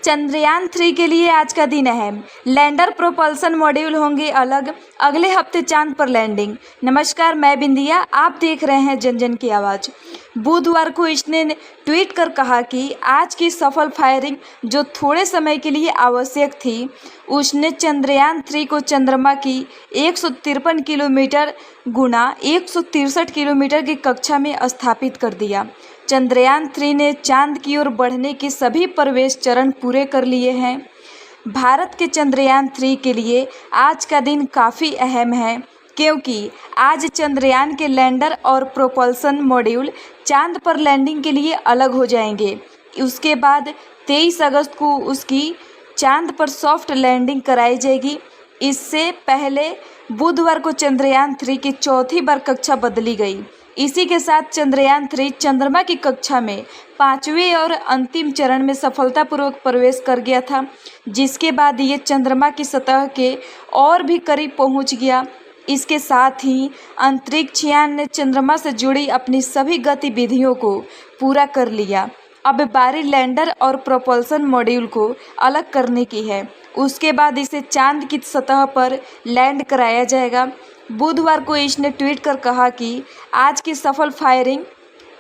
चंद्रयान 3 के लिए आज का दिन अहम। लैंडर प्रोपल्सन मॉड्यूल होंगे अलग, अगले हफ्ते चांद पर लैंडिंग। नमस्कार, मैं बिंदिया, आप देख रहे हैं जन जन की आवाज़। बुधवार को इसने ट्वीट कर कहा कि आज की सफल फायरिंग जो थोड़े समय के लिए आवश्यक थी, उसने चंद्रयान 3 को चंद्रमा की 153 किलोमीटर गुना 163 किलोमीटर की कक्षा में स्थापित कर दिया। चंद्रयान 3 ने चांद की ओर बढ़ने के सभी प्रवेश चरण पूरे कर लिए हैं। भारत के चंद्रयान 3 के लिए आज का दिन काफ़ी अहम है, क्योंकि आज चंद्रयान के लैंडर और प्रोपल्सन मॉड्यूल चांद पर लैंडिंग के लिए अलग हो जाएंगे। उसके बाद 23 अगस्त को उसकी चांद पर सॉफ्ट लैंडिंग कराई जाएगी। इससे पहले बुधवार को चंद्रयान 3 की चौथी बार कक्षा बदली गई। इसी के साथ चंद्रयान 3 चंद्रमा की कक्षा में 5वें और अंतिम चरण में सफलतापूर्वक प्रवेश कर गया था, जिसके बाद ये चंद्रमा की सतह के और भी करीब पहुंच गया। इसके साथ ही अंतरिक्ष यान ने चंद्रमा से जुड़ी अपनी सभी गतिविधियों को पूरा कर लिया। अब बारी लैंडर और प्रोपल्सन मॉड्यूल को अलग करने की है। उसके बाद इसे चांद की सतह पर लैंड कराया जाएगा। बुधवार को इसने ट्वीट कर कहा कि आज की सफल फायरिंग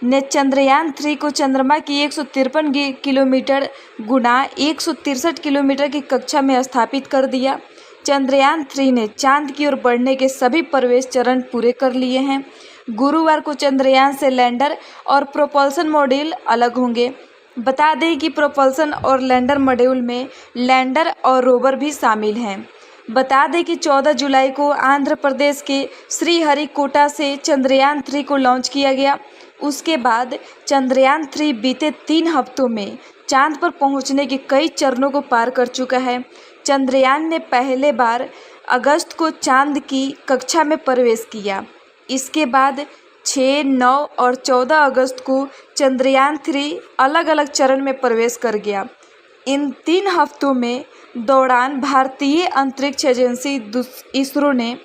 ने चंद्रयान 3 को चंद्रमा की 153 किलोमीटर गुना 163 किलोमीटर की कक्षा में स्थापित कर दिया। चंद्रयान 3 ने चांद की ओर बढ़ने के सभी प्रवेश चरण पूरे कर लिए हैं। गुरुवार को चंद्रयान से लैंडर और प्रोपल्सन मॉड्यूल अलग होंगे। बता दें कि प्रोपल्सन और लैंडर मॉड्यूल में लैंडर और रोवर भी शामिल हैं। बता दें कि 14 जुलाई को आंध्र प्रदेश के श्रीहरिकोटा से चंद्रयान 3 को लॉन्च किया गया। उसके बाद चंद्रयान 3 बीते 3 हफ्तों में चांद पर पहुंचने के कई चरणों को पार कर चुका है। चंद्रयान ने पहले बार अगस्त को चांद की कक्षा में प्रवेश किया। इसके बाद 6, 9 और 14 अगस्त को चंद्रयान 3 अलग अलग चरण में प्रवेश कर गया। इन 3 हफ्तों में दौरान भारतीय अंतरिक्ष एजेंसी इसरो ने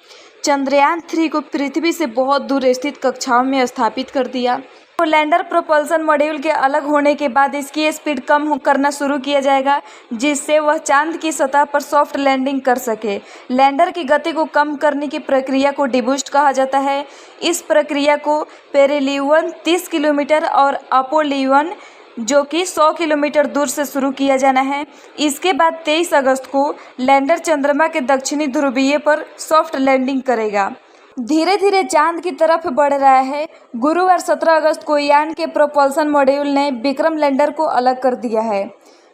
चंद्रयान 3 को पृथ्वी से बहुत दूर स्थित कक्षाओं में स्थापित कर दिया। तो लैंडर प्रोपल्सन मॉड्यूल के अलग होने के बाद इसकी स्पीड कम करना शुरू किया जाएगा, जिससे वह चांद की सतह पर सॉफ्ट लैंडिंग कर सके। लैंडर की गति को कम करने की प्रक्रिया को डिबूस्ट कहा जाता है। इस प्रक्रिया को पेरिलीवन 30 किलोमीटर और अपोलीवन जो कि 100 किलोमीटर दूर से शुरू किया जाना है। इसके बाद 23 अगस्त को लैंडर चंद्रमा के दक्षिणी ध्रुवीय पर सॉफ्ट लैंडिंग करेगा। धीरे धीरे चांद की तरफ बढ़ रहा है। गुरुवार 17 अगस्त को यान के प्रोपल्सन मॉड्यूल ने विक्रम लैंडर को अलग कर दिया है।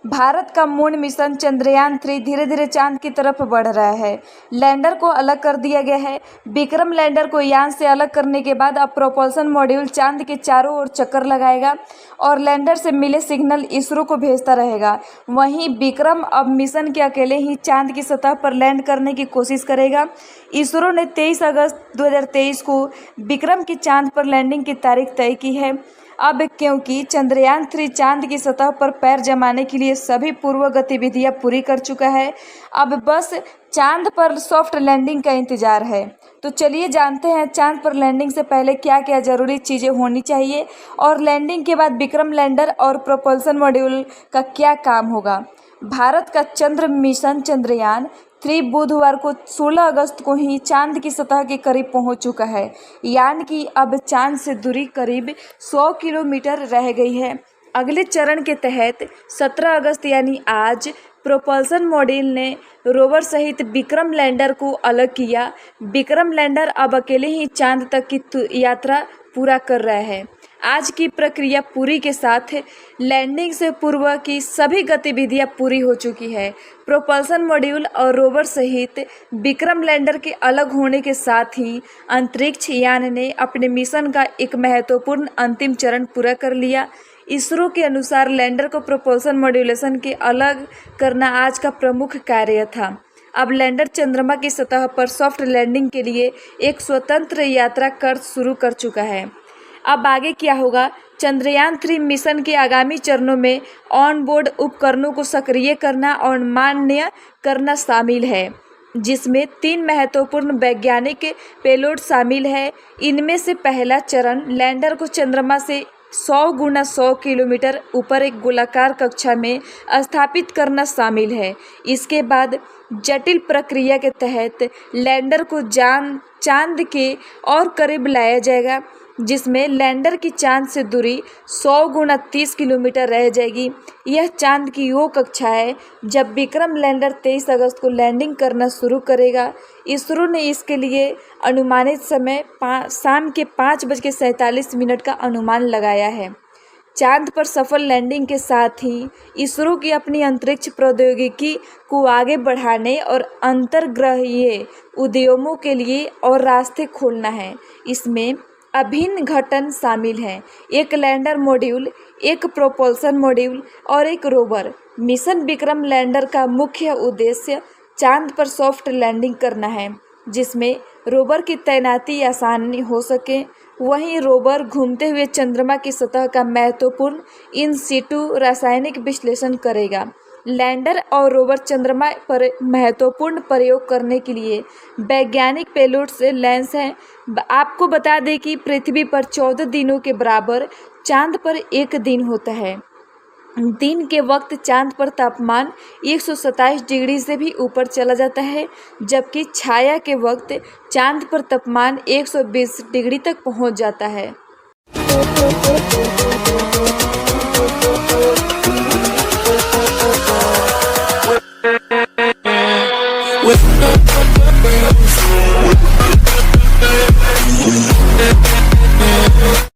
भारत का मून मिशन चंद्रयान 3 धीरे धीरे चांद की तरफ बढ़ रहा है। लैंडर को अलग कर दिया गया है। विक्रम लैंडर को यान से अलग करने के बाद अब प्रोपल्सन मॉड्यूल चांद के चारों ओर चक्कर लगाएगा और लैंडर से मिले सिग्नल इसरो को भेजता रहेगा। वहीं विक्रम अब मिशन के अकेले ही चांद की सतह पर लैंड करने की कोशिश करेगा। इसरो ने 23 अगस्त 2023 को विक्रम की चांद पर लैंडिंग की तारीख तय की है। अब क्योंकि चंद्रयान 3 चांद की सतह पर पैर जमाने के लिए सभी पूर्व गतिविधियां पूरी कर चुका है, अब बस चांद पर सॉफ्ट लैंडिंग का इंतजार है। तो चलिए जानते हैं चांद पर लैंडिंग से पहले क्या क्या ज़रूरी चीज़ें होनी चाहिए और लैंडिंग के बाद विक्रम लैंडर और प्रोपल्सन मॉड्यूल का क्या काम होगा। भारत का चंद्र मिशन चंद्रयान 3 बुधवार को 16 अगस्त को ही चांद की सतह के करीब पहुंच चुका है। यान की अब चांद से दूरी करीब 100 किलोमीटर रह गई है। अगले चरण के तहत 17 अगस्त यानी आज प्रोपल्सन मॉड्यूल ने रोवर सहित विक्रम लैंडर को अलग किया। विक्रम लैंडर अब अकेले ही चांद तक की यात्रा पूरा कर रहा है। आज की प्रक्रिया पूरी के साथ लैंडिंग से पूर्व की सभी गतिविधियां पूरी हो चुकी है। प्रोपल्सन मॉड्यूल और रोवर सहित विक्रम लैंडर के अलग होने के साथ ही अंतरिक्ष यान ने अपने मिशन का एक महत्वपूर्ण अंतिम चरण पूरा कर लिया। इसरो के अनुसार लैंडर को प्रोपल्सन मॉड्यूलेशन के अलग करना आज का प्रमुख कार्य था। अब लैंडर चंद्रमा की सतह पर सॉफ्ट लैंडिंग के लिए एक स्वतंत्र यात्रा कर शुरू कर चुका है। अब आगे क्या होगा? चंद्रयान 3 मिशन के आगामी चरणों में ऑन बोर्ड उपकरणों को सक्रिय करना और मान्य करना शामिल है, जिसमें 3 महत्वपूर्ण वैज्ञानिक पेलोड शामिल है। इनमें से पहला चरण लैंडर को चंद्रमा से 100 गुना 100 किलोमीटर ऊपर एक गोलाकार कक्षा में स्थापित करना शामिल है। इसके बाद जटिल प्रक्रिया के तहत लैंडर को चांद के और करीब लाया जाएगा, जिसमें लैंडर की चांद से दूरी 100 गुना 30 किलोमीटर रह जाएगी। यह चांद की वो कक्षा है जब विक्रम लैंडर 23 अगस्त को लैंडिंग करना शुरू करेगा। इसरो ने इसके लिए अनुमानित समय शाम के 5:47 का अनुमान लगाया है। चांद पर सफल लैंडिंग के साथ ही इसरो की अपनी अंतरिक्ष प्रौद्योगिकी को आगे बढ़ाने और अंतर्ग्रहीय उद्यमों के लिए और रास्ते खोलना है। इसमें अभिन्न घटक शामिल हैं: एक लैंडर मॉड्यूल, एक प्रोपल्सन मॉड्यूल और एक रोवर। मिशन विक्रम लैंडर का मुख्य उद्देश्य चांद पर सॉफ्ट लैंडिंग करना है, जिसमें रोवर की तैनाती आसानी हो सके। वहीं रोवर घूमते हुए चंद्रमा की सतह का महत्वपूर्ण इन सिटू रासायनिक विश्लेषण करेगा। लैंडर और रोवर चंद्रमा पर महत्वपूर्ण प्रयोग करने के लिए वैज्ञानिक पेलोड से लैंस हैं। आपको बता दें कि पृथ्वी पर 14 दिनों के बराबर चांद पर एक दिन होता है। दिन के वक्त चांद पर तापमान 127 डिग्री से भी ऊपर चला जाता है, जबकि छाया के वक्त चांद पर तापमान 120 डिग्री तक पहुंच जाता है।